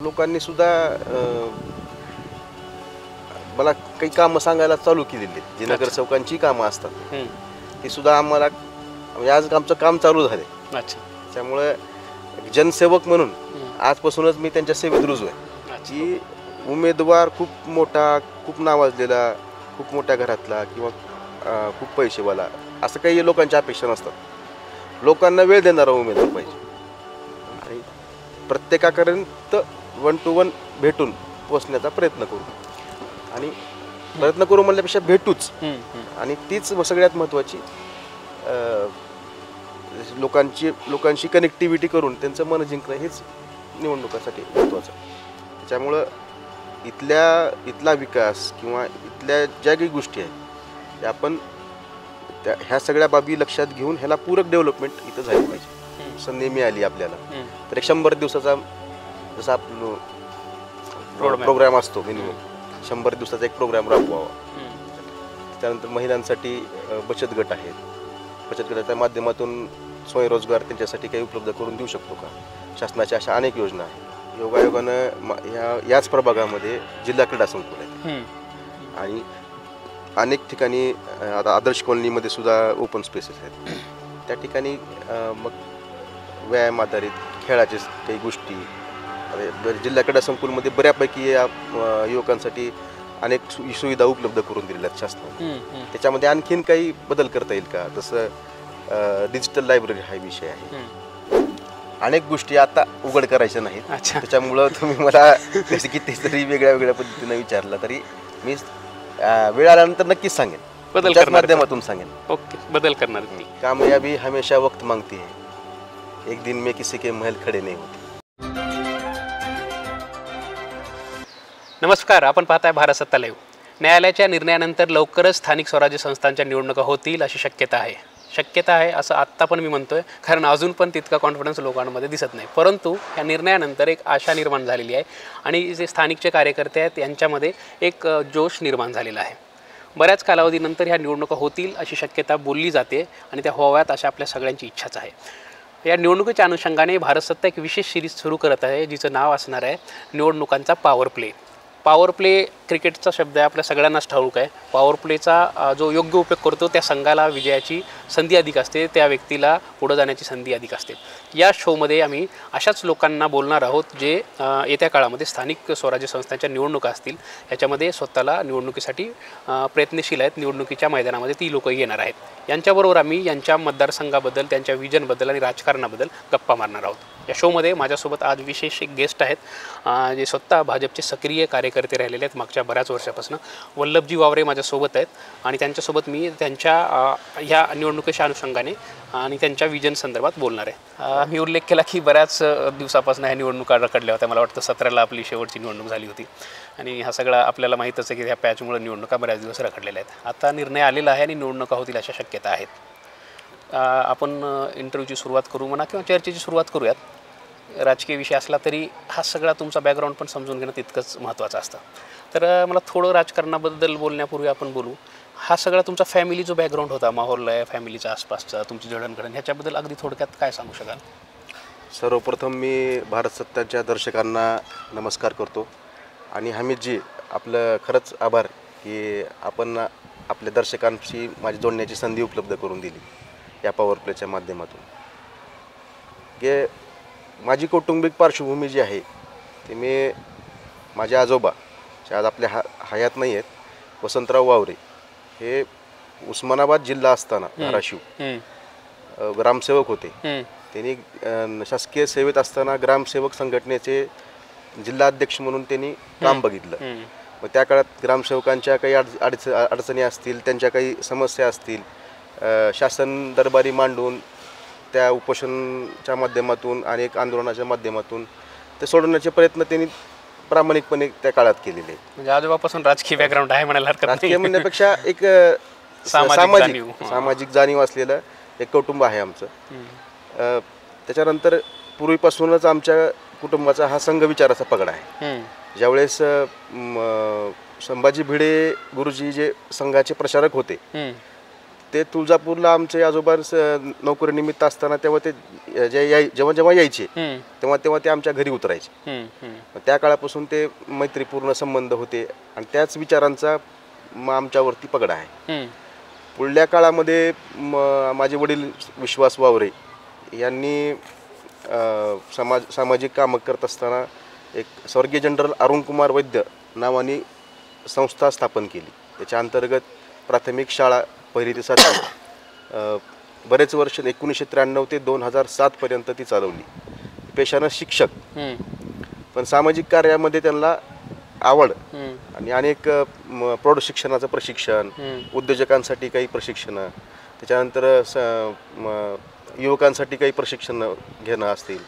लोकांनी सुद्धा मला काही कामं सांगायला चालू केलेली आहेत. जी नगरसेवकांची कामं असतात ती सुद्धा आम्हाला म्हणजे आज आमचं काम चालू झाले. त्यामुळे जनसेवक म्हणून आजपासूनच मी त्यांच्या सेवेत रुजू आहे. की उमेदवार खूप मोठा, खूप नावाजलेला, खूप मोठ्या घरातला किंवा खूप पैसेवाला असं काही लोकांच्या अपेक्षा नसतात. लोकांना वेळ देणारा उमेदवार पाहिजे आणि प्रत्येकापर्यंत 1 to 1 भेटून पोचण्याचा प्रयत्न करू. आणि प्रयत्न करू म्हणल्यापेक्षा भेटूच. आणि तीच सगळ्यात महत्त्वाची, लोकांशी कनेक्टिव्हिटी करून त्यांचं मन जिंकणं हेच निवडणुकासाठी महत्त्वाचं. त्याच्यामुळं इथला विकास किंवा इथल्या ज्या काही गोष्टी आहेत त्या आपण ह्या सगळ्या बाबी लक्षात घेऊन ह्याला पूरक डेव्हलपमेंट इथं झाली पाहिजे. संधी मिळाली आपल्याला तर 100 दिवसाचा जसा आपलं प्रोग्राम असतो मिनिमम 100 दिवसाचा एक प्रोग्राम राबवावा. त्यानंतर महिलांसाठी बचत गट आहेत. बचत गटाच्या माध्यमातून स्वयंरोजगार त्यांच्यासाठी काही उपलब्ध करून देऊ शकतो का? शासनाच्या अशा अनेक योजना आहेत. योगायोगानं याच प्रभागामध्ये जिल्हा क्रीडा संकुल आहेत आणि अनेक ठिकाणी आता आदर्श कॉलनीमध्ये सुद्धा ओपन स्पेसेस आहेत. त्या ठिकाणी मग व्यायाम आधारित खेळाचे काही गोष्टी जिल्हा क्रीडा संकुलमध्ये बऱ्यापैकी युवकांसाठी अनेक सुविधा उपलब्ध करून दिलेल्या आहेत शासनाने. त्याच्यामध्ये आणखीन काही बदल करता येईल का? जसं डिजिटल लायब्ररी हा विषय आहे. अनेक गोष्टी आता उघड करायच्या नाहीत. त्याच्यामुळं तुम्ही मला कसं कितीतरी वेगळ्या पद्धतीने विचारलं तरी मी वेळ आल्यानंतर नक्कीच सांगेन. बदल माध्यमातून सांगेन. ओके, बदल करणार. कामयाबी हमेशा वक्त मांगती है, एक दिन में किसी के महल खडे नहीं होते. नमस्कार, आपण पाहताय भारत सत्ता लाईव्ह. न्यायालयाच्या निर्णयानंतर लवकरच स्थानिक स्वराज्य संस्थांच्या निवडणुका होतील अशी शक्यता आहे असं आत्ता पण मी म्हणतोय, कारण अजून पण तितका कॉन्फिडन्स लोकांमध्ये दिसत नाही. परंतु या निर्णयानंतर एक आशा निर्माण झालेली आहे आणि जे स्थानिकचे कार्यकर्ते आहेत यांच्यामध्ये एक जोश निर्माण झालेला आहे. बऱ्याच कालावधीनंतर ह्या निवडणुका होतील अशी शक्यता बोलली जाते आणि त्या व्हाव्यात अशा आपल्या सगळ्यांची इच्छाच आहे. या निवडणुकीच्या अनुषंगाने भारत सत्ता एक विशेष सिरीज सुरू करत आहे जिचं नाव असणार आहे निवडणुकांचा पॉवर प्ले. पॉवर प्ले क्रिकेटचा शब्द आहे, आपल्या सगळ्यांनाच ठाऊक आहे. पॉवर प्लेचा जो योग्य उपयोग करतो त्या संघाला विजयाची संधी अधिक असते, त्या व्यक्तीला पुढं जाण्याची संधी अधिक असते. या शोमध्ये आम्ही अशाच लोकांना बोलणार आहोत जे येत्या काळामध्ये स्थानिक स्वराज्य संस्थांच्या निवडणुका असतील याच्यामध्ये स्वतःला निवडणुकीसाठी प्रयत्नशील आहेत. निवडणुकीच्या मैदानामध्ये ती लोकं येणार आहेत. यांच्याबरोबर आम्ही यांच्या मतदारसंघाबद्दल, त्यांच्या विजनबद्दल आणि राजकारणाबद्दल गप्पा मारणार आहोत. या शोमध्ये माझ्यासोबत आज विशेष एक गेस्ट आहेत जे स्वतः भाजपचे सक्रिय कार्यकर्ते राहिलेले आहेत मागच्या बऱ्याच वर्षापासून. वल्लभजी वावरे माझ्यासोबत आहेत आणि त्यांच्यासोबत मी त्यांच्या ह्या निवडणुकीच्या अनुषंगाने आणि त्यांच्या विजन संदर्भात बोलणार आहे. मी उल्लेख केला की बऱ्याच दिवसापासून ह्या निवडणुका रखडल्या होत्या. मला वाटतं 17ला आपली शेवटची निवडणूक झाली होती आणि हा सगळा आपल्याला माहीतच आहे की ह्या पॅचमुळे निवडणुका बऱ्याच दिवस रखडलेल्या आहेत. आता निर्णय आलेला आहे आणि निवडणुका होतील अशा शक्यता आहेत. आपण इंटरव्ह्यूची सुरुवात करू म्हणा किंवा चर्चेची सुरुवात करूयात. राजकीय विषय असला तरी हा सगळा तुमचा बॅकग्राऊंड पण समजून घेणं तितकंच महत्त्वाचं असतं. तर मला थोडं राजकारणाबद्दल बोलण्यापूर्वी आपण बोलू. हा सगळा तुमचा फॅमिली जो बॅकग्राऊंड होता, माहोल आहे फॅमिलीचा आसपासचा, तुमची जडणघडण, ह्याच्याबद्दल अगदी थोडक्यात काय सांगू शकाल? सर्वप्रथम मी भारत सत्ताच्या दर्शकांना नमस्कार करतो आणि हमीदजी आपलं खरंच आभार की आपण आपल्या दर्शकांशी माझी जोडण्याची संधी उपलब्ध करून दिली या पॉवर प्लेच्या माध्यमातून. की माझी कौटुंबिक पार्श्वभूमी जी आहे ते मी माझे आजोबा जे आज आपल्या हयात नाही आहेत, वसंतराव वावरे हे उस्मानाबाद जिल्हा असताना धाराशिव ग्रामसेवक होते. त्यांनी शासकीय सेवेत असताना ग्रामसेवक संघटनेचे जिल्हाध्यक्ष म्हणून त्यांनी काम बघितलं. मग त्या काळात ग्रामसेवकांच्या काही अडचणी असतील, त्यांच्या काही समस्या असतील, शासन दरबारी मांडून त्या उपोषणच्या माध्यमातून आणि एक आंदोलनाच्या माध्यमातून ते सोडवण्याचे प्रयत्न त्यांनी प्रामाणिकपणे त्या काळात केलेले. म्हणजे आजोबापासून राजकीय बॅकग्राऊंड आहे म्हणायला हरकत नाही. राजकीय म्हणण्यापेक्षा एक सामाजिक जाणीव असलेलं एक कुटुंब आहे आमचं. त्याच्यानंतर पूर्वीपासूनच आमच्या कुटुंबाचा हा संघ विचाराचा पगडा आहे. ज्यावेळेस संभाजी भिडे गुरुजी जे संघाचे प्रचारक होते ते तुळजापूरला आमचे आजोबा नोकरीनिमित्त असताना तेव्हा ते जेव्हा यायचे तेव्हा ते आमच्या घरी उतरायचे. त्या काळापासून ते मैत्रीपूर्ण संबंध होते आणि त्याच विचारांचा आमच्यावरती पगडा आहे. पुढल्या काळामध्ये माझे वडील विश्वास वावरे यांनी सामाजिक कामं करत असताना एक स्वर्गीय जनरल अरुण कुमार वैद्य नावाने संस्था स्थापन केली. त्याच्या अंतर्गत प्राथमिक शाळा 1ली ते 7वी बरेच वर्ष 1993 ते 2007 पर्यंत ती चालवली. पेशानं शिक्षक, पण सामाजिक कार्यामध्ये त्यांना आवड आणि अनेक प्रौढ शिक्षणाचं प्रशिक्षण, उद्योजकांसाठी काही प्रशिक्षणं, त्याच्यानंतर युवकांसाठी काही प्रशिक्षण घेणं असतील,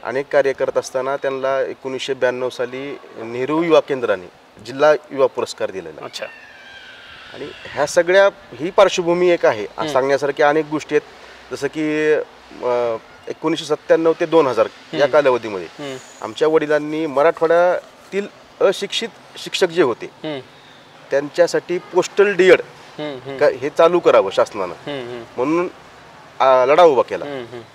अनेक कार्य करत असताना त्यांना 1992 साली नेहरू युवा केंद्राने जिल्हा युवा पुरस्कार दिलेला. अच्छा. आणि ह्या सगळ्या ही पार्श्वभूमी एक आहे. सांगण्यासारख्या अनेक गोष्टी आहेत. जसं की 1997 ते 2000 या कालावधीमध्ये आमच्या वडिलांनी मराठवाड्यातील अशिक्षित शिक्षक जे होते त्यांच्यासाठी पोस्टल डीएड हे चालू करावं शासनानं म्हणून लढा उभा केला.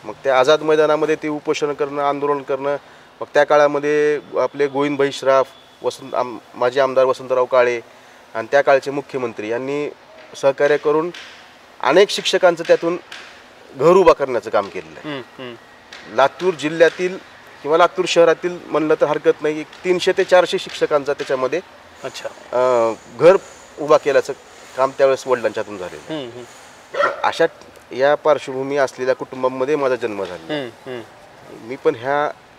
मग त्या आझाद मैदानामध्ये ते उपोषण करणं, आंदोलन करणं. मग त्या काळामध्ये आपले गोविंदभाई श्राफ, माजी आमदार वसंतराव काळे आणि त्या काळचे मुख्यमंत्री यांनी सहकार्य करून अनेक शिक्षकांचं त्यातून घर उभा करण्याचं काम केलेलं आहे. लातूर जिल्ह्यातील किंवा लातूर शहरातील म्हणलं तर हरकत नाही, 300 ते 400 शिक्षकांचा त्याच्यामध्ये घर उभा केल्याचं काम त्यावेळेस वडिलांच्या हातून झालेलं. अशा या पार्श्वभूमी असलेल्या कुटुंबामध्ये माझा जन्म झाला. मी पण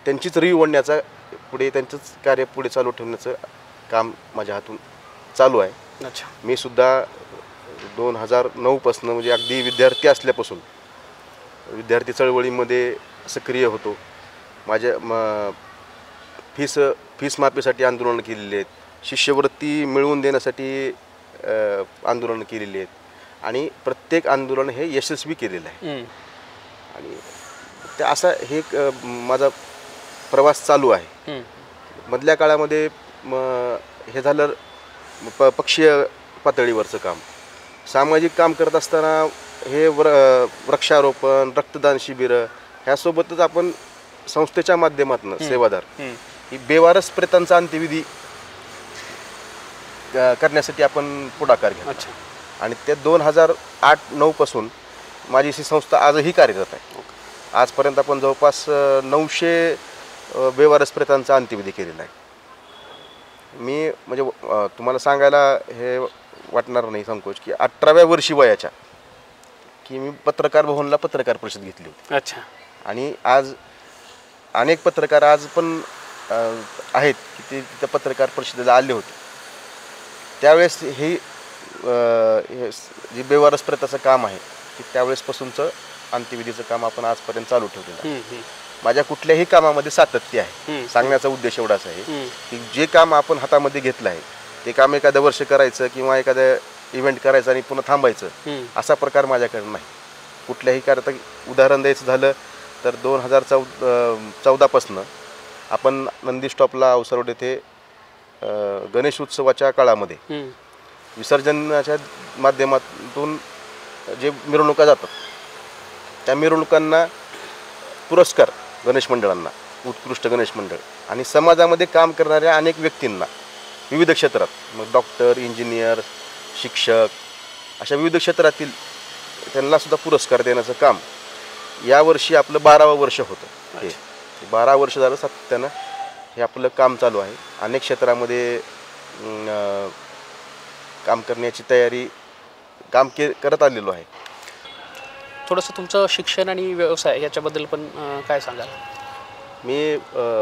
त्यांचीच रीव ओढण्याचा पुढे त्यांचंच कार्य पुढे चालू ठेवण्याचं काम माझ्या हातून चालू आहे. मी सुद्धा 2009 पासून म्हणजे अगदी विद्यार्थी असल्यापासून विद्यार्थी चळवळीमध्ये सक्रिय होतो. माझ्या फीस माफीसाठी आंदोलनं केलेली आहेत, शिष्यवृत्ती मिळवून देण्यासाठी आंदोलनं केलेली आहेत आणि प्रत्येक आंदोलन हे यशस्वी केलेलं आहे. आणि ते असा हे माझा प्रवास चालू आहे. मधल्या काळामध्ये हे झालं पक्षीय पातळीवरचं काम. सामाजिक काम करत असताना हे वृक्षारोपण, रक्तदान शिबिरं ह्यासोबतच आपण संस्थेच्या माध्यमातून सेवादार ही बेवारस प्रेतांचा अंत्यविधी करण्यासाठी आपण पुढाकार घेतला. आणि ते 2008-09 पासून माझी ही संस्था आजही कार्यरत आहे. आजपर्यंत आपण जवळपास 900 बेवारस प्रेतांचा अंत्यविधी केलेला आहे. मी म्हणजे तुम्हाला सांगायला हे वाटणार नाही संकोच की 18व्या वर्षी वयाच्या की मी पत्रकार भवनला पत्रकार परिषद घेतली होती. अच्छा. आणि आज अनेक पत्रकार आज पण आहेत की ते तिथं पत्रकार परिषदेला आले होते. त्यावेळेस हे जे बेवारस प्रेताचं काम आहे की त्यावेळेसपासूनचं अंत्यविधीचं काम आपण आजपर्यंत चालू ठेवलेलं आहे. माझ्या कुठल्याही कामामध्ये सातत्य आहे. सांगण्याचा उद्देश एवढाच आहे की जे काम आपण हातामध्ये घेतलं आहे ते काम एखादं वर्ष करायचं किंवा एखादं इव्हेंट करायचं आणि पुन्हा थांबायचं असा प्रकार माझ्याकडे नाही. कुठल्याही कार्यात उदाहरण द्यायचं झालं तर 2014 पासून आपण नंदी स्टॉपला अवसरोड येथे गणेश उत्सवाच्या काळामध्ये विसर्जनाच्या माध्यमातून जे मिरवणुका जातात त्या मिरवणुकांना पुरस्कार गणेश मंडळांना, उत्कृष्ट गणेश मंडळ आणि समाजामध्ये काम करणाऱ्या अनेक व्यक्तींना विविध क्षेत्रात मग डॉक्टर, इंजिनियर, शिक्षक अशा विविध क्षेत्रातील त्यांनासुद्धा पुरस्कार देण्याचं काम यावर्षी आपलं 12वं वर्ष होतं. हे 12 वर्ष झालं सातत्यानं हे आपलं काम चालू आहे. अनेक क्षेत्रामध्ये काम करण्याची तयारी करत आलेलो आहे. थोडंसं तुमचं शिक्षण आणि व्यवसाय याच्याबद्दल पण काय सांगाल? मी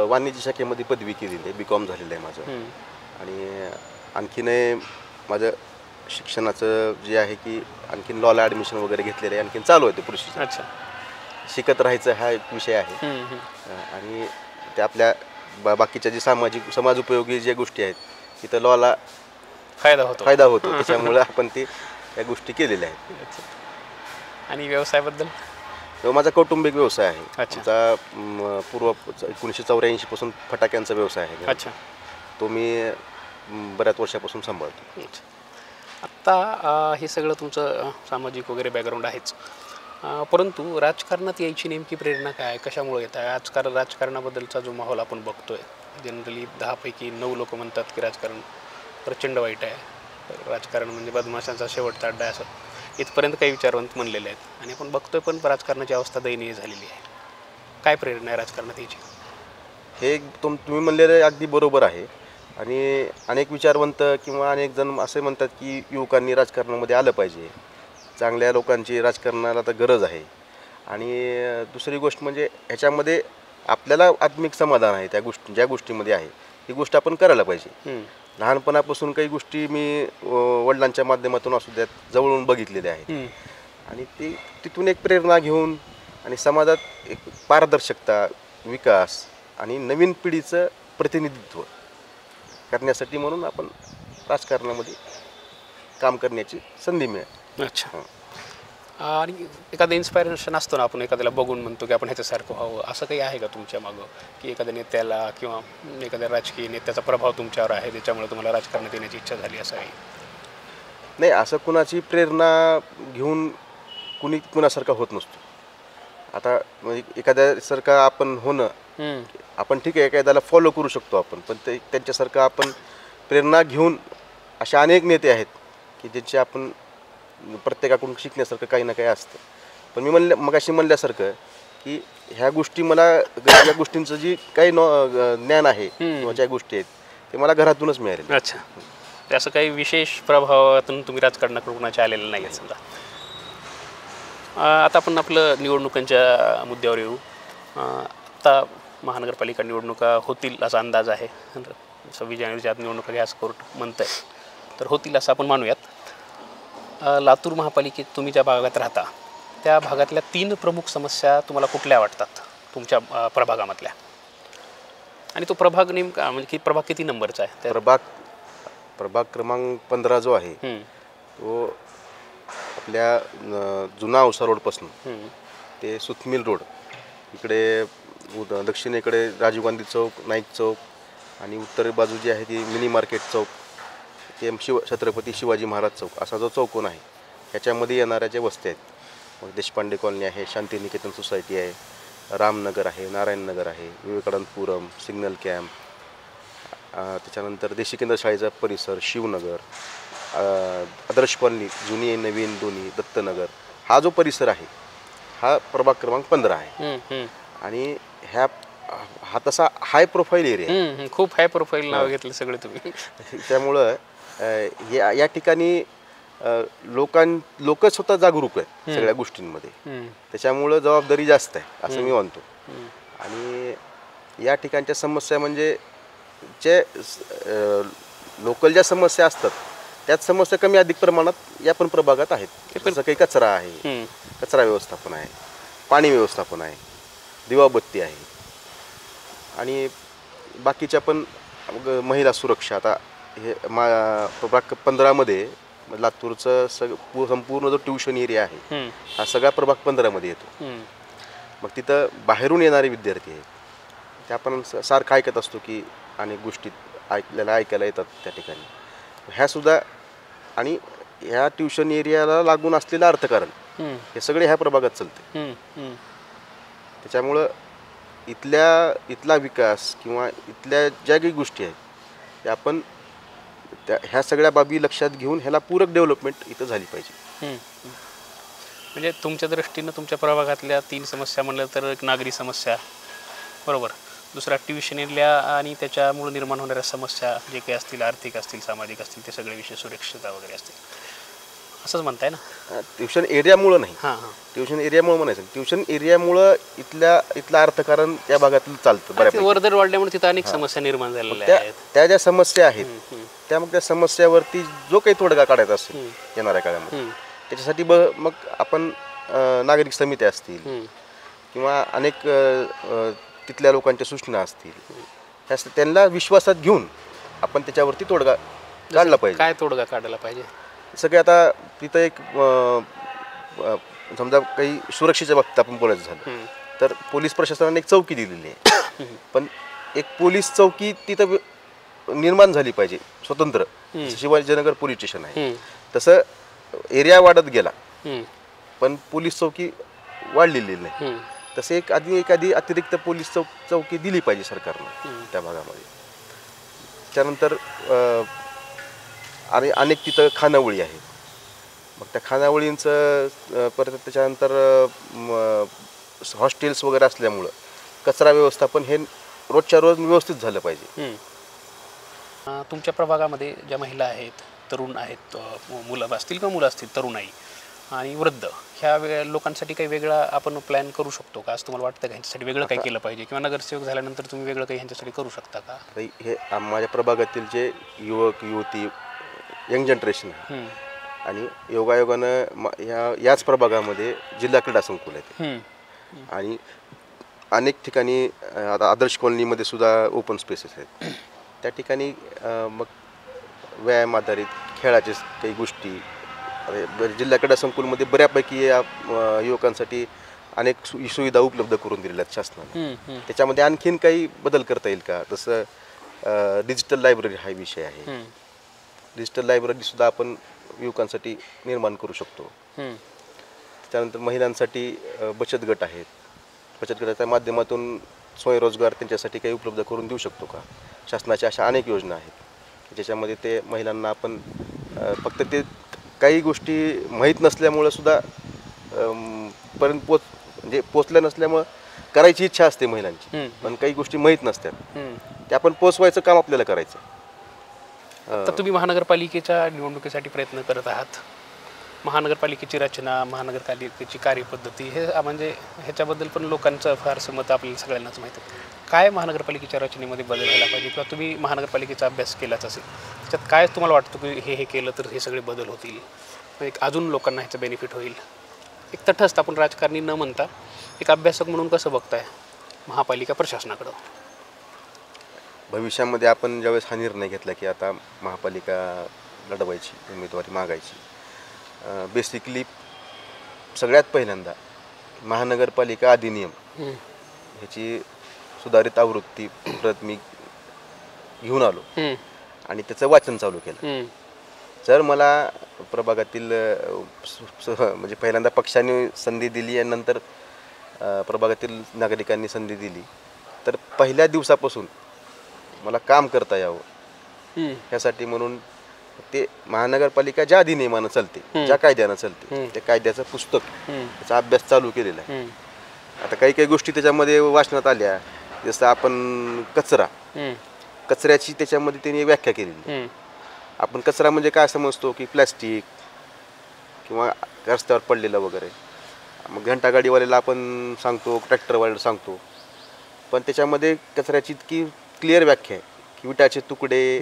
वाणिज्य शाखेमध्ये पदवी केलेली आहे, BCom झालेलं आहे माझं. आणि आणखीन माझं शिक्षणाचं जे आहे की आणखीन लॉला ॲडमिशन वगैरे घेतलेलं आहे, आणखीन चालू आहे ते प्रोसेस. अच्छा. शिकत राहायचं हा एक विषय आहे. आणि ते आपल्या बाकीच्या जे समाज उपयोगी ज्या गोष्टी आहेत तिथं लॉला फायदा होतो त्याच्यामुळे आपण ते या गोष्टी केलेल्या आहेत. आणि व्यवसायाबद्दल? माझा कौटुंबिक व्यवसाय आहे. अच्छा. आमचा पूर्व 1984 पासून फटाक्यांचा व्यवसाय आहे. अच्छा. तो मी बऱ्याच वर्षापासून सांभाळतो. आत्ता हे सगळं तुमचं सामाजिक वगैरे बॅकग्राऊंड आहेच, परंतु राजकारणात यायची नेमकी प्रेरणा काय आहे, कशामुळे येत आहे? राजकारणाबद्दलचा जो माहोल आपण बघतोय, जनरली 10पैकी 9 लोक म्हणतात की राजकारण प्रचंड वाईट आहे, राजकारण म्हणजे बदमाशांचा शेवटचा अड्डा आहे, असं इथपर्यंत काही विचारवंत म्हणलेले आहेत. आणि आपण बघतोय पण राजकारणाची अवस्था दयनीय झालेली आहे. काय प्रेरणा आहे राजकारणात यायची? हे तुम्ही म्हणलेलं अगदी बरोबर आहे. आणि अनेक विचारवंत किंवा अनेक जण असे म्हणतात की युवकांनी राजकारणामध्ये आलं पाहिजे, चांगल्या लोकांची राजकारणाला तर गरज आहे. आणि दुसरी गोष्ट म्हणजे ह्याच्यामध्ये आपल्याला आत्मिक समाधान आहे, त्या ज्या गोष्टीमध्ये आहे ही गोष्ट आपण करायला पाहिजे. लहानपणापासून काही गोष्टी मी वडिलांच्या माध्यमातून असू द्यात जवळून बघितलेल्या आहेत. आणि तिथून एक प्रेरणा घेऊन आणि समाजात एक पारदर्शकता, विकास आणि नवीन पिढीचं प्रतिनिधित्व करण्यासाठी म्हणून आपण राजकारणामध्ये काम करण्याची संधी मिळेल. अच्छा. आणि एखादं इन्स्पायरेशन असतं ना, आपण एखाद्याला बघून म्हणतो की आपण ह्याच्यासारखं व्हावं, असं काही आहे का तुमच्या मागं, की एखाद्या नेत्याला किंवा एखाद्या राजकीय नेत्याचा प्रभाव तुमच्यावर आहे त्याच्यामुळे तुम्हाला राजकारणात येण्याची इच्छा झाली असं आहे? नाही, असं कुणाची प्रेरणा घेऊन कुणासारखा होत नसतो. आता म्हणजे एखाद्यासारखा आपण होणं, आपण ठीक आहे एखाद्याला फॉलो करू शकतो आपण, पण त्यांच्यासारखं आपण प्रेरणा घेऊन असे अनेक नेते आहेत की ज्यांचे आपण प्रत्येकाकडून शिकण्यासारखं काही ना काही असतं. पण मी मगाशी म्हणल्यासारखं की ह्या गोष्टी मला, या गोष्टींचं जी काही ज्ञान आहे किंवा ज्या गोष्टी आहेत ते मला घरातूनच मिळाले. अच्छा. असं काही विशेष प्रभावातून तुम्ही राजकारणाकडे कुणाच्या आलेलं नाही आहे समजा. आता आपण आपलं निवडणुकांच्या मुद्द्यावर येऊ. आता महानगरपालिका निवडणुका होतील असा अंदाज आहे. 26 जानेवारीच्या आत निवडणुका गॅस कोर्ट म्हणत आहे, तर होतील असं आपण मानूयात. लातूर महापालिकेत तुम्ही ज्या भागात राहता त्या भागातल्या 3 प्रमुख समस्या तुम्हाला कुठल्या वाटतात तुमच्या प्रभागामधल्या? आणि तो प्रभाग नेमका म्हणजे की प्रभाग किती नंबरचा आहे? प्रभाग क्रमांक 15 जो आहे तो आपल्या जुना औसा रोडपासून ते सुतमिल रोड इकडे दक्षिणेकडे राजीव गांधी चौक, नाईक चौक आणि उत्तर बाजू जी आहे ती मिनी मार्केट चौक, ते छत्रपती शिवाजी महाराज चौक असा जो चौकोन आहे ह्याच्यामध्ये येणाऱ्या ज्या वस्त्या आहेत, मग देशपांडे कॉलनी आहे, शांतिनिकेतन सोसायटी आहे, रामनगर आहे, नारायणनगर आहे, विवेकानंदपुरम, सिग्नल कॅम्प, त्याच्यानंतर देशी केंद्र शाळेचा परिसर, शिवनगर, आदर्श कॉलनी जुनी नवीन दोन्ही, दत्तनगर, हा जो परिसर आहे हा प्रभाग क्रमांक 15 आहे. आणि हा तसा हाय प्रोफाईल एरिया आहे. खूप हाय प्रोफाईल नाव घेतलं सगळे तुम्ही. त्यामुळं या ठिकाणी लोक स्वतः जागरूक आहेत सगळ्या गोष्टींमध्ये, त्याच्यामुळं जबाबदारी जास्त आहे असं मी म्हणतो. आणि या ठिकाणच्या समस्या म्हणजे जे लोकल ज्या समस्या असतात त्याच समस्या कमी अधिक प्रमाणात या पण प्रभागात आहेत. जसं काही कचरा आहे, कचरा व्यवस्थापन आहे, पाणी व्यवस्थापन आहे, दिवाबत्ती आहे आणि बाकीच्या पण महिला सुरक्षा. आता हे प्रभाग 15मध्ये लातूरचं संपूर्ण जो ट्युशन एरिया आहे हा सगळा प्रभाग 15मध्ये येतो. मग तिथं बाहेरून येणारे विद्यार्थी आहेत ते आपण सारखं ऐकत असतो की अनेक गोष्टी ऐकायला येतात त्या ठिकाणी, ह्यासुद्धा. आणि ह्या ट्युशन एरियाला लागून असलेलं अर्थकारण हे सगळे ह्या प्रभागात चालते. त्याच्यामुळं इथला विकास किंवा इथल्या ज्या काही गोष्टी आहेत त्या आपण ह्या सगळ्या बाबी लक्षात घेऊन ह्याला पूरक डेव्हलपमेंट इथं झाली पाहिजे. म्हणजे तुमच्या दृष्टीनं तुमच्या प्रभागातल्या 3 समस्या म्हणलं तर एक नागरी समस्या, बरोबर, दुसरा ट्युशन एरिया आणि त्याच्यामुळे निर्माण होणाऱ्या समस्या जे काही असतील, आर्थिक असतील, सामाजिक असतील, ते सगळे विषय, सुरक्षितता वगैरे असतील, असंच म्हणताय ना? ट्युशन एरियामुळं नाही, ट्युशन एरियामुळे म्हणायचं. ट्युशन एरियामुळं इथलं अर्थकारण त्या भागातलं चालतं. वर्दळ वाढल्यामुळे तिथं अनेक समस्या निर्माण झालेल्या आहेत. त्या ज्या समस्या आहेत त्या मग त्या समस्यावरती जो काही तोडगा काढायचा असेल येणाऱ्या काळामध्ये त्याच्यासाठी मग आपण नागरिक समित्या असतील किंवा अनेक तिथल्या लोकांच्या सूचना असतील त्यांना विश्वासात घेऊन आपण त्याच्यावरती तोडगा काढला पाहिजे. काय तोडगा काढायला पाहिजे? सगळे आता तिथं एक समजा काही सुरक्षेच्या बाबतीत आपण बोलायचं झालं तर पोलीस प्रशासनाने एक चौकी दिलेली आहे, पण एक पोलीस चौकी तिथं निर्माण झाली पाहिजे स्वतंत्र. शिवाजीनगर पोलीस स्टेशन आहे तसं एरिया वाढत गेला हम्म, पण पोलीस चौकी वाढलेली नाही. हम्म, तसे एखादी अतिरिक्त पोलीस चौकी दिली पाहिजे सरकारनं त्या भागामध्ये. त्यानंतर आणि अनेक तिथं खानावळी आहेत. मग त्या खानावळींचं परत त्याच्यानंतर हॉस्टेल्स वगैरे असल्यामुळं कचरा व्यवस्थापन हे रोजच्या रोज व्यवस्थित झालं पाहिजे. हम्म. तुमच्या प्रभागामध्ये ज्या महिला आहेत, तरुण आहेत, मुलं असतील किंवा मुलं असतील, तरुणाई आणि वृद्ध, ह्या लोकांसाठी काही वेगळा आपण प्लॅन करू शकतो का, असं तुम्हाला वाटतं का ह्यांच्यासाठी वेगळं काही केलं पाहिजे, किंवा नगरसेवक झाल्यानंतर तुम्ही वेगळं काही ह्यांच्यासाठी करू शकता का? हे माझ्या प्रभागातील जे युवक युवती यंग जनरेशन आहे हम्म, आणि योगायोगानं याच प्रभागामध्ये जिल्हा क्रीडा संकुल आहेत हम्म, आणि अनेक ठिकाणी आता आदर्श कॉलनीमध्ये सुद्धा ओपन स्पेसेस आहेत. त्या ठिकाणी मग व्यायाम आधारित खेळाचे काही गोष्टी जिल्हा क्रीडा संकुलमध्ये बऱ्यापैकी या युवकांसाठी अनेक सुविधा उपलब्ध करून दिलेल्या आहेत शासनाने. हम्म, हम्म, त्याच्यामध्ये आणखीन काही बदल करता येईल का? तसं डिजिटल लायब्ररी हा विषय आहे. हम्म, डिजिटल लायब्ररीसुद्धा आपण युवकांसाठी निर्माण करू शकतो. हम्म, त्यानंतर महिलांसाठी बचत गट आहेत. बचत गटाच्या माध्यमातून स्वयंरोजगार त्यांच्यासाठी काही उपलब्ध करून देऊ शकतो का? शासनाच्या अशा अनेक योजना आहेत ज्याच्यामध्ये ते महिलांना आपण फक्त ते काही गोष्टी माहीत नसल्यामुळं सुद्धा पर्यंत म्हणजे पोचल्या नसल्यामुळं करायची इच्छा असते महिलांची, हम्म, पण काही गोष्टी माहीत नसतात. हम्म. ते आपण पोचवायचं काम आपल्याला करायचं. तर तुम्ही महानगरपालिकेच्या निवडणुकीसाठी प्रयत्न करत आहात. महानगरपालिकेची रचना, महानगरपालिकेची कार्यपद्धती, हे म्हणजे ह्याच्याबद्दल पण लोकांचं फारसं मत आपल्याला सगळ्यांनाच माहीत आहे. काय महानगरपालिकेच्या रचनेमध्ये बदल व्हायला पाहिजे, किंवा तुम्ही महानगरपालिकेचा अभ्यास केलाच असेल, त्याच्यात काय तुम्हाला वाटतं की हे केलं तर हे सगळे बदल होतील, एक अजून लोकांना ह्याचं बेनिफिट होईल? एक तटस्थ, आपण राजकारणी न म्हणता एक अभ्यासक म्हणून कसं बघताय महापालिका प्रशासनाकडं? भविष्यामध्ये आपण ज्यावेळेस हा निर्णय घेतला की आता महापालिका लढवायची, उमेदवारी मागायची, बेसिकली सगळ्यात पहिल्यांदा महानगरपालिका अधिनियम ह्याची सुधारित आवृत्ती प्रत मी घेऊन आलो आणि त्याचं वाचन चालू केलं. जर मला प्रभागातील म्हणजे पहिल्यांदा पक्षाने संधी दिली आणि नंतर प्रभागातील नागरिकांनी संधी दिली, तर पहिल्या दिवसापासून मला काम करता यावं ह्यासाठी म्हणून ते महानगरपालिका ज्या अधिनियमानं चालते, ज्या कायद्यानं चालते, त्या कायद्याचं पुस्तक त्याचा अभ्यास चालू केलेला आहे. आता काही काही गोष्टी त्याच्यामध्ये वाचण्यात आल्या, जसं आपण कचऱ्याची त्याच्यामध्ये त्यांनी व्याख्या केलेली. आपण कचरा म्हणजे काय समजतो की प्लॅस्टिक किंवा रस्त्यावर पडलेलं वगैरे. मग घंटागाडीवाल्याला आपण सांगतो, ट्रॅक्टरवाल्याला सांगतो, पण त्याच्यामध्ये कचऱ्याची इतकी क्लिअर व्याख्या आहे की विटाचे तुकडे,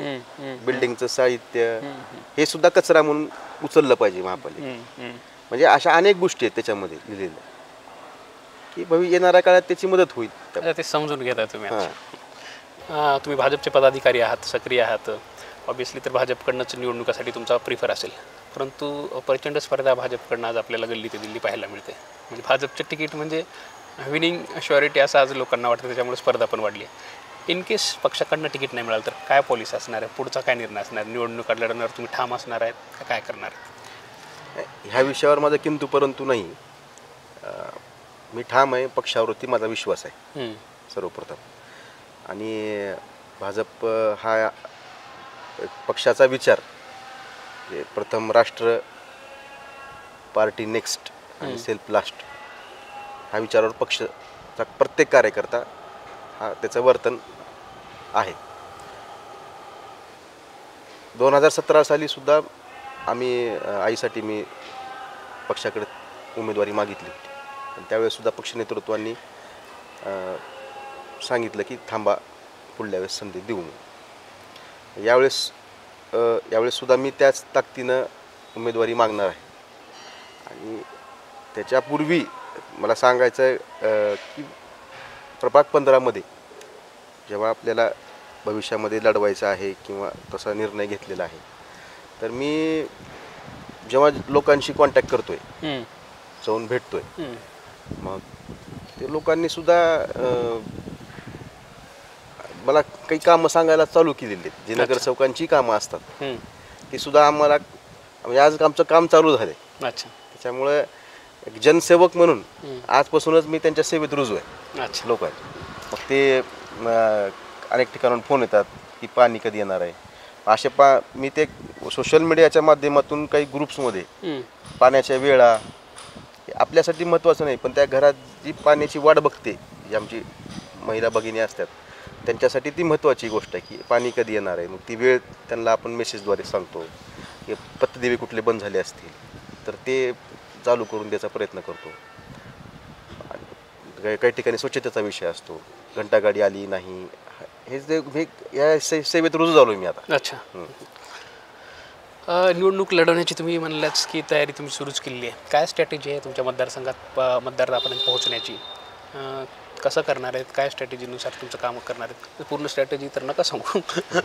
बिल्डिंगचं साहित्य, हे सुद्धा कचरा म्हणून उचललं पाहिजे महापालिका. म्हणजे अशा अनेक गोष्टी आहेत त्याच्यामध्ये लिहिलेल्या की येणाऱ्या काळात त्याची मदत होईल. ते समजून घेता तुम्ही. तुम्ही भाजपचे पदाधिकारी आहात, सक्रिय आहात, ऑब्विसली तर भाजपकडनंच निवडणुकासाठी तुमचा प्रिफर असेल, परंतु प्रचंड स्पर्धा भाजपकडनं आज आपल्याला गल्ली ते दिल्ली पाहायला मिळते. म्हणजे भाजपचं तिकीट म्हणजे विनिंग श्युअरिटी असं आज लोकांना वाटतं, त्याच्यामुळे स्पर्धा पण वाढली आहे. इन केस पक्षाकडनं तिकीट नाही मिळालं तर काय पॉलिसी असणार आहे, पुढचा काय निर्णय असणार, निवडणूक लढणार तुम्ही ठाम असणार आहेत का काय करणार आहेत? ह्या विषयावर माझा किंतु परंतु नाही. मी ठाम आहे, पक्षावरती माझा विश्वास आहे सर्वप्रथम. आणि भाजप हा पक्षाचा विचार प्रथम राष्ट्र, पार्टी नेक्स्ट आणि सेल्फ लास्ट ह्या विचारावर पक्षाचा प्रत्येक कार्यकर्ता हा त्याचं वर्तन आहे. 2017 साली सुद्धा आईसाठी मी पक्षाकडे उमेदवारी मागितली होती, पण त्यावेळेस सुद्धा पक्ष नेतृत्वांनी सांगितलं की थांबा, पुढल्या वेळेस संधी देऊ म्हणून. यावेळेस सुद्धा मी त्याच ताकदीनं उमेदवारी मागणार आहे. आणि त्याच्यापूर्वी मला सांगायचं आहे की प्रभाग 15मध्ये जेव्हा आपल्याला भविष्यामध्ये लढवायचं आहे किंवा तसा निर्णय घेतलेला आहे, तर मी जेव्हा लोकांशी कॉन्टॅक्ट करतोय, जाऊन भेटतोय, मग ते लोकांनी सुद्धा मला काही कामं सांगायला चालू केलेली आहेत, जी नगरसेवकांची कामं असतात ती सुद्धा आम्हाला म्हणजे आज आमचं काम चालू झालं आहे. अच्छा. त्याच्यामुळे एक जनसेवक म्हणून आजपासूनच मी त्यांच्या सेवेत रुजू आहे. अच्छा. लोक आहेत मग ते अनेक ठिकाणून फोन येतात की पाणी कधी येणार आहे. असे मी ते सोशल मीडियाच्या माध्यमातून काही ग्रुप्समध्ये पाण्याच्या वेळा आपल्यासाठी महत्त्वाचं नाही, पण त्या घरात जी पाण्याची वाट बघते जी आमची महिला भगिनी असतात त्यांच्यासाठी ती महत्त्वाची गोष्ट आहे की पाणी कधी येणार आहे. मग ती वेळ त्यांना आपण मेसेजद्वारे सांगतो की पथदिवे कुठले बंद झाले असतील तर ते चालू करून द्यायचा प्रयत्न करतो. काही ठिकाणी स्वच्छतेचा विषय असतो, घंटागाडी आली नाही, हे जे या सेवेत रुजू झालो मी आता. अच्छा. निवडणूक लढवण्याची तुम्ही म्हणलाच की तयारी तुम्ही सुरूच केली आहे. काय स्ट्रॅटेजी आहे तुमच्या मतदारसंघात मतदारापर्यंत पोहोचण्याची? कसं करणार आहेत, काय स्ट्रॅटेजीनुसार तुमचं काम करणार आहेत? पूर्ण स्ट्रॅटेजी तर नका सांगू,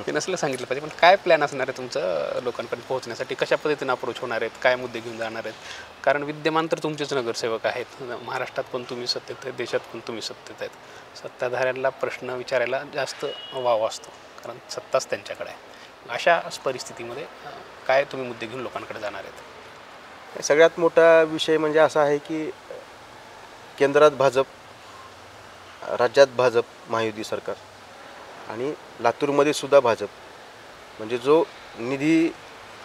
ते नसलं सांगितलं पाहिजे, पण काय प्लॅन असणार आहे तुमचं लोकांपर्यंत पोहोचण्यासाठी? कशा पद्धतीने अप्रोच होणार आहेत, काय मुद्दे घेऊन जाणार आहेत? कारण विद्यमान तर तुमचेच नगरसेवक आहेत, महाराष्ट्रात पण तुम्ही सत्तेत आहेत, देशात पण तुम्ही सत्तेत आहेत. सत्ताधाऱ्यांना प्रश्न विचारायला जास्त वाव असतो कारण सत्ताच त्यांच्याकडे आहे. अशा परिस्थितीमध्ये काय तुम्ही मुद्दे घेऊन लोकांकडे जाणार आहेत? सगळ्यात मोठा विषय म्हणजे असा आहे की केंद्रात भाजप, राज्यात भाजप महायुती सरकार आणि लातूरमध्ये सुद्धा भाजप, म्हणजे जो निधी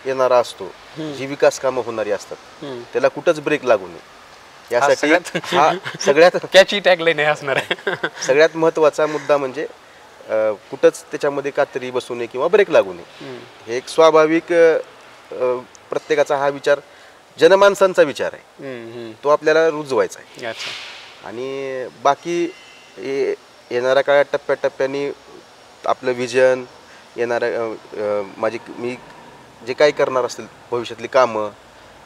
येणारा असतो, जी विकास कामं होणारी असतात त्याला कुठंच ब्रेक लागू नये यासाठी हा सगळ्यात कॅची टॅगलाईन असणार आहे. सगळ्यात महत्त्वाचा मुद्दा म्हणजे कुठंच त्याच्यामध्ये कात्री बसू नये किंवा ब्रेक लागू नये. हे एक स्वाभाविक प्रत्येकाचा हा विचार जनमानसांचा विचार आहे, तो आपल्याला रुजवायचा आहे. आणि बाकी येणाऱ्या काळात टप्प्याटप्प्याने आपलं विजन येणाऱ्या मी जे काही करणार असतील भविष्यातली कामं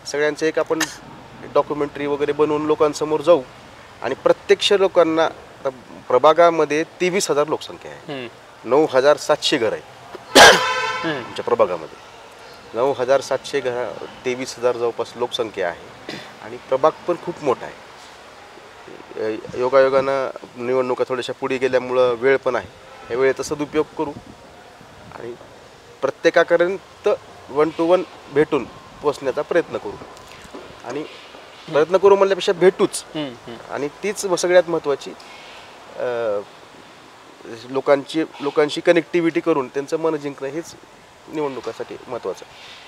सगळ्यांचं एक आपण डॉक्युमेंटरी वगैरे बनवून लोकांसमोर जाऊ आणि प्रत्यक्ष लोकांना प्रभागामध्ये 23,000 लोकसंख्या आहे, 9,700 घर आहे आमच्या प्रभागामध्ये. 9,700 घर, 23,000 जवळपास लोकसंख्या आहे आणि प्रभाग पण खूप मोठा आहे. योगायोगानं निवडणुका थोड्याशा पुढे गेल्यामुळं वेळ पण आहे, या वेळेचा सदुपयोग करू आणि प्रत्येकापर्यंत 1 to 1 भेटून पोचण्याचा प्रयत्न करू. आणि प्रयत्न करू म्हणल्यापेक्षा भेटूच. आणि तीच सगळ्यात महत्त्वाची, लोकांशी कनेक्टिव्हिटी करून त्यांचं मन जिंकणं हेच निवडणुकासाठी महत्त्वाचं आहे.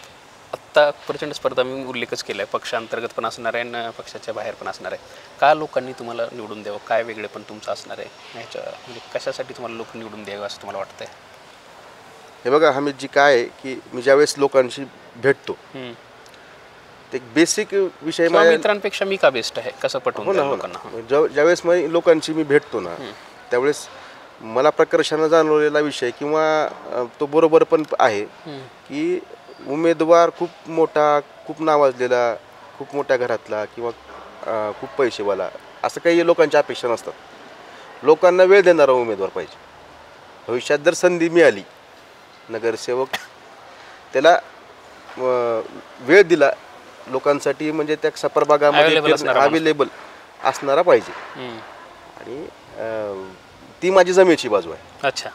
आत्ता प्रचंड स्पर्धा मी उल्लेखच केला आहे, पक्षांतर्गत पण असणार आहे आणि पक्षाच्या बाहेर पण असणार आहे. का लोकांनी तुम्हाला निवडून द्यावं, काय वेगळे पण तुमचं असणार आहे ह्याच्या, म्हणजे कशासाठी तुम्हाला लोक निवडून द्यावं असं तुम्हाला वाटतंय? हे बघा, आम्ही जी काय आहे की मी ज्यावेळेस लोकांशी भेटतो ते बेसिक विषय मित्रांपेक्षा मी का बेस्ट आहे कसं पटवून लोकांना? ज्यावेळेस लोकांशी मी भेटतो ना त्यावेळेस मला प्रकर्षानं जाणवलेला विषय किंवा तो बरोबर पण आहे की उमेदवार खूप मोठा, खूप नावाजलेला, खूप मोठ्या घरातला किंवा खूप पैसेवाला असं काही लोकांच्या अपेक्षा नसतात. लोकांना वेळ देणारा उमेदवार पाहिजे. भविष्यात जर संधी मिळाली, नगरसेवक त्याला वेळ दिला लोकांसाठी, म्हणजे त्या प्रभागामध्ये अवेलेबल असणारा पाहिजे. आणि ती माझी जमेची बाजू आहे. अच्छा.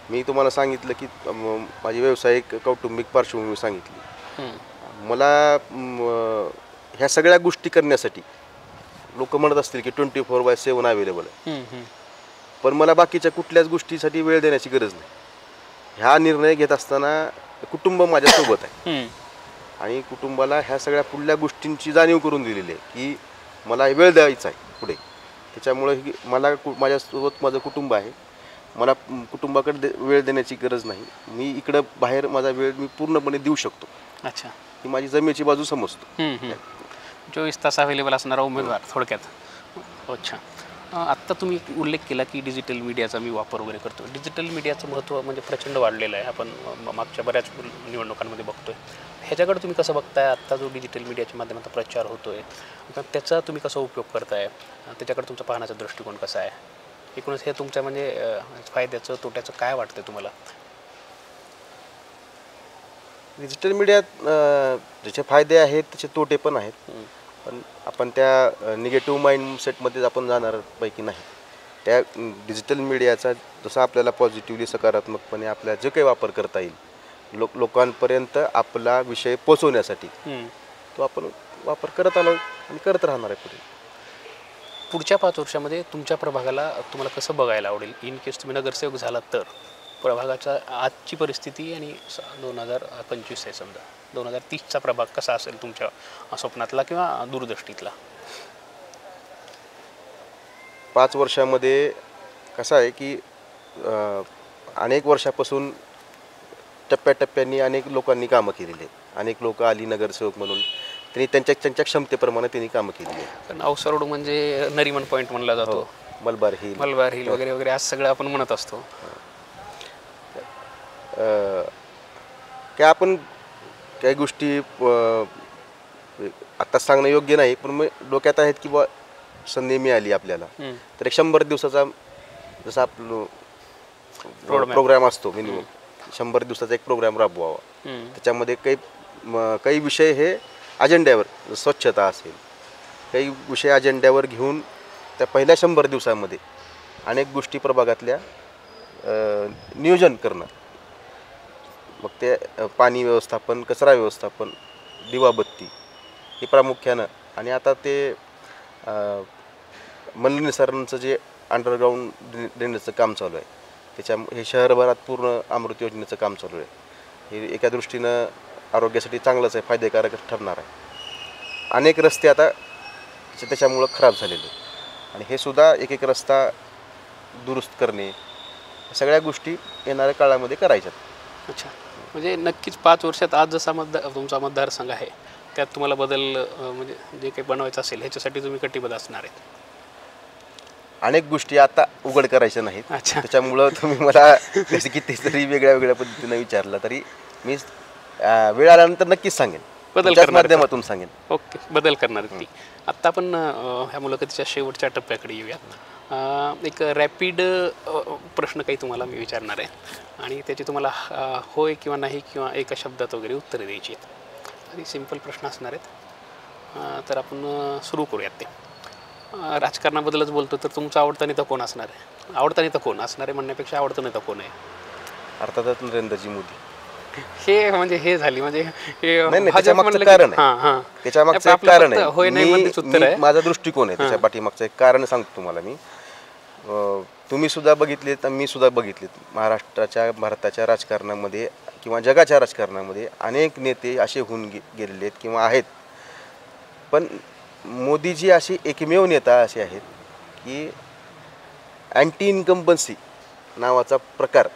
मी तुम्हाला सांगितलं की माझी व्यावसायिक कौटुंबिक पार्श्वभूमी सांगितली. मला ह्या सगळ्या गोष्टी करण्यासाठी लोक म्हणत असतील की 24/7 अवेलेबल आहे, पण मला बाकीच्या कुठल्याच गोष्टीसाठी वेळ देण्याची गरज नाही. ह्या निर्णय घेत असताना कुटुंब माझ्यासोबत आहे आणि कुटुंबाला ह्या सगळ्या पुढल्या गोष्टींची जाणीव करून दिलेली आहे की मला वेळ द्यायचा आहे पुढे. त्याच्यामुळे मला माझ्यासोबत माझं कुटुंब आहे, मला कुटुंबाकडे वेळ देण्याची गरज नाही. मी इकडं बाहेर माझा वेळ मी पूर्णपणे देऊ शकतो. अच्छा. ही माझी जमेची बाजू समजतो. 24 तास अवेलेबल असणारा उमेदवार थोडक्यात. अच्छा. आत्ता तुम्ही उल्लेख केला की डिजिटल मीडियाचा मी वापर वगैरे करतो. डिजिटल मीडियाचं महत्त्व म्हणजे प्रचंड वाढलेलं आहे, आपण मागच्या बऱ्याच निवडणुकांमध्ये बघतो आहे. ह्याच्याकडे तुम्ही कसं बघताय? आत्ता जो डिजिटल मीडियाच्या माध्यमातून प्रचार होतो आहे त्याचा तुम्ही कसा उपयोग करताय? त्याच्याकडे तुमचा पाहण्याचा दृष्टिकोन कसा आहे? एकूणच हे तुमच्या म्हणजे फायद्याचं तोट्याचं काय वाटतं तुम्हाला? डिजिटल मीडियात ज्याचे फायदे आहेत त्याचे तोटे पण आहेत, पण आपण त्या निगेटिव्ह माइंडसेटमध्येच आपण जाणारपैकी नाही. त्या डिजिटल मीडियाचा जसा आपल्याला पॉझिटिव्हली सकारात्मकपणे आपल्याला जे काही वापर करता येईल लोकांपर्यंत आपला विषय पोचवण्यासाठी हम्म. तो आपण वापर करत आलो आणि करत राहणार आहे पुढे. पुढच्या 5 वर्षामध्ये तुमच्या प्रभागाला तुम्हाला कसं बघायला आवडेल इन केस तुम्ही नगरसेवक झालात तर? प्रभागाच्या आजची परिस्थिती आणि 2025 आहे समजा, 2030चा प्रभाग कसा असेल तुमच्या स्वप्नातला किंवा दूरदृष्टीतला? 5 वर्षामध्ये कसं आहे की अनेक वर्षापासून टप्प्याटप्प्याने अनेक लोकांनी कामं केलेली आहेत. अनेक लोक आली नगरसेवक म्हणून, त्यांनी त्यांच्या क्षमतेप्रमाणे त्यांनी कामं केलेली आहेत. कारण औसा रोड म्हणजे नरिमन पॉईंट म्हणला जातो, मलबार हिल मलबार हिल वगैरे वगैरे आज सगळं आपण म्हणत असतो. काय आपण काही गोष्टी आत्ता सांगणं योग्य नाही, पण मग डोक्यात आहेत की बा संधी मिळाली आपल्याला तर एक 100 दिवसाचा जसा आपलं प्रोग्राम असतो मिनिमम 100 दिवसाचा एक प्रोग्राम राबवावा. त्याच्यामध्ये काही विषय हे अजेंड्यावर, स्वच्छता असेल, काही विषय अजेंड्यावर घेऊन त्या पहिल्या 100 दिवसामध्ये अनेक गोष्टी प्रभागातल्या नियोजन करणं. मग ते पाणी व्यवस्थापन, कचरा व्यवस्थापन, दिवाबत्ती हे प्रामुख्यानं. आणि आता ते मलनिसरणचं जे अंडरग्राऊंड ड्रेनेजचं काम चालू आहे, हे शहरभरात पूर्ण अमृत योजनेचं काम चालू आहे. हे एका दृष्टीनं आरोग्यासाठी चांगलंच आहे, फायदेकारक ठरणार आहे. अनेक रस्ते आता त्याच्यामुळं खराब झालेले आणि हे सुद्धा एक रस्ता दुरुस्त करणे, सगळ्या गोष्टी येणाऱ्या काळामध्ये करायच्यात. अच्छा, म्हणजे नक्कीच 5 वर्षात आज जसा तुमचा मतदारसंघ आहे त्यात तुम्हाला बदल म्हणजे जे काही बनवायचं असेल ह्याच्यासाठी तुम्ही कटिबद्ध असणार आहेत. अनेक गोष्टी आता उघड करायच्या नाहीत. अच्छा. त्याच्यामुळं तुम्ही मला जसं कितीतरी वेगळ्या पद्धतीनं विचारलं तरी मी वेळ आल्यानंतर नक्कीच सांगेन, बदल माध्यमातून सांगेन. ओके, बदल करणार ती. आत्ता आपण ह्या मुलाखतीच्या शेवटच्या टप्प्याकडे येऊयात. एक रॅपिड प्रश्न काही तुम्हाला मी विचारणार आहे आणि त्याची तुम्हाला होय किंवा नाही किंवा एका शब्दात वगैरे उत्तरे द्यायची आहेत. आणि सिंपल प्रश्न असणार आहेत. तर आपण सुरू करूयात ते. राजकारणाबद्दलच बोलतो तर तुमचा आवडता नेता कोण असणार आहे? आवडता नेता कोण असणार आहे म्हणण्यापेक्षा आवडता नेता कोण आहे? अर्थातच नरेंद्रजी मोदी. हे म्हणजे हे झाली म्हणजे त्याच्यामागचं कारण आहे, त्याच्यामागचं एक कारण आहे. माझा दृष्टिकोन आहे त्याच्या पाठीमागचं एक कारण सांगतो तुम्हाला मी. तुम्ही सुद्धा बघितलेत, मी सुद्धा बघितलेत, भारताच्या राजकारणामध्ये किंवा जगाच्या राजकारणामध्ये अनेक नेते असे होऊन गेलेले आहेत किंवा आहेत. पण मोदीजी अशी एकमेव नेता असे आहेत की अँटी इन्कम्बन्सी नावाचा प्रकार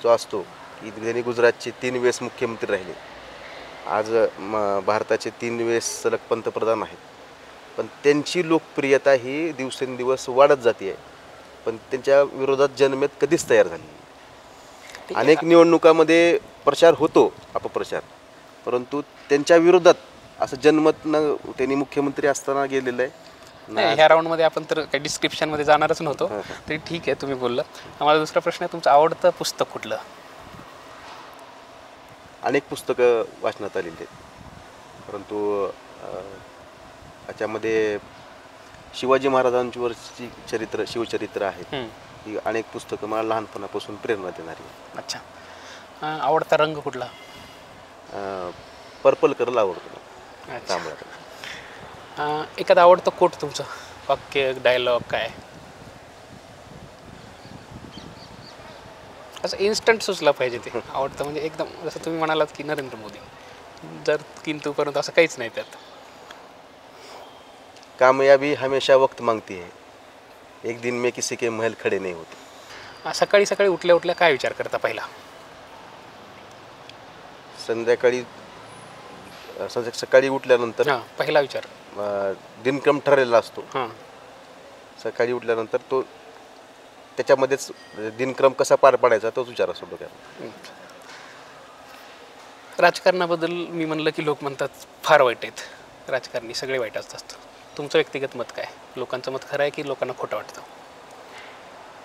जो असतो की त्यांनी गुजरातचे 3 वेळेस मुख्यमंत्री राहिले, आज भारताचे 3 वेळेस सलग पंतप्रधान आहेत. पण त्यांची लोकप्रियता ही दिवसेंदिवस वाढत जाते आहे, पण त्यांच्या विरोधात जनमत कधीच तयार झाली नाही. अनेक निवडणुकामध्ये प्रचार होतो, अपप्रचार, परंतु त्यांच्या विरोधात असं जनमत न त्यांनी मुख्यमंत्री असताना गेलेलं आहे. नाही, ह्या राऊंडमध्ये आपण तर काही डिस्क्रिप्शनमध्ये जाणारच नव्हतो, तरी ठीक आहे तुम्ही बोलला. आम्हाला दुसरा प्रश्न आहे, तुमचं आवडतं पुस्तक कुठलं? अनेक पुस्तकं वाचण्यात आलेली आहेत, परंतु याच्यामध्ये शिवाजी महाराजांवरची शिवचरित्र आहेत, ही अनेक पुस्तकं मला लहानपणापासून प्रेरणा देणारी आहेत. अच्छा, आवडता रंग कुठला? पर्पल कलर आवडतो. एखादा आवडतं कोट तुमचं, वाक्य, डायलॉग काय असं इन्स्टंट सुचला पाहिजे ते आवडतं, म्हणजे एकदम जसं तुम्ही म्हणालात की नरेंद्र मोदी, जर किंतु परंतु असं काहीच नाही त्यात. कामयाबी हमेशा वक्त मांगती है, एक दिन में किसी के महल खडे नहीं होते. सकाळी सकाळी उठल्या उठल्या काय विचार करता पहिला? सकाळी उठल्यानंतर पहिला विचार दिनक्रम ठरलेला असतो. सकाळी उठल्यानंतर तो त्याच्यामध्येच दिनक्रम कसा पार पाडायचा तोच विचार असतो डोक्यात. राजकारणाबद्दल मी म्हणलं की लोक म्हणतात फार वाईट आहेत राजकारणी, सगळे वाईट असतात. तुमचं व्यक्तिगत मत काय? लोकांचं मत खरं आहे की लोकांना खोटं वाटतं?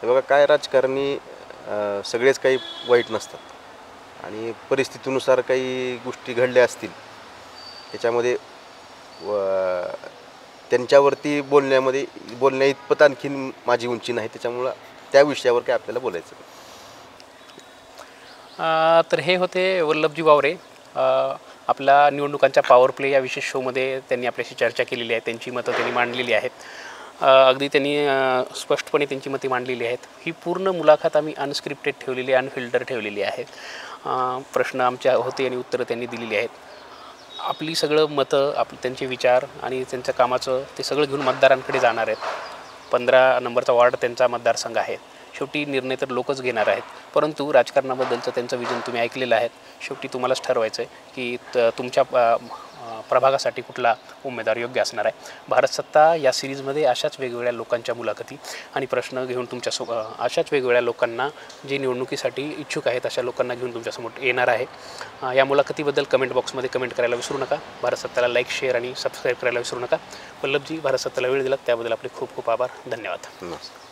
हे बघा, काय राजकारणी सगळेच काही वाईट नसतात आणि परिस्थितीनुसार काही गोष्टी घडल्या असतील त्याच्यामध्ये त्यांच्यावरती बोलण्या इतपत आणखीन माझी उंची नाही, त्याच्यामुळं त्या विषयावर काय आपल्याला बोलायचं. तर हे होते वल्लभजी वावरे. आपल्या निवडणुकांच्या पॉवर प्ले या विशेष शोमध्ये त्यांनी आपल्याशी चर्चा केलेली आहे. त्यांची मतं त्यांनी मांडलेली आहेत. अगदी त्यांनी स्पष्टपणे त्यांची मते मांडलेली आहेत. ही पूर्ण मुलाखत आम्ही अनस्क्रिप्टेड ठेवलेली आहे, अनफिल्टर ठेवलेली आहे. प्रश्न आमच्या होते आणि उत्तरं त्यांनी दिलेली आहेत. आपली सगळं मतं, त्यांचे विचार आणि त्यांच्या कामाचं ते सगळं घेऊन मतदारांकडे जाणार आहेत. 15 नंबरचा वॉर्ड त्यांचा मतदारसंघ आहे. शेवटी निर्णय तर लोकच घेणार आहेत, परंतु राजकारणाबद्दलचं त्यांचं विजन तुम्ही ऐकलेलं आहे. शेवटी तुम्हालाच ठरवायचं आहे की तुमच्या प्रभागासाठी कुठला उमेदवार योग्य असणार आहे. भारत सत्ता या सिरीजमध्ये अशाच वेगवेगळ्या लोकांच्या मुलाखती आणि प्रश्न घेऊन अशाच वेगवेगळ्या लोकांना जे निवडणुकीसाठी इच्छुक आहेत अशा लोकांना घेऊन तुमच्यासमोर येणार आहे. या मुलाखतीबद्दल कमेंट बॉक्समध्ये कमेंट करायला विसरू नका. भारत सत्ताला लाईक, शेअर आणि सबस्क्राईब करायला विसरू नका. वल्लभजी, भारत सत्ताला वेळ दिला त्याबद्दल आपले खूप खूप आभार. धन्यवाद. नमस्कार.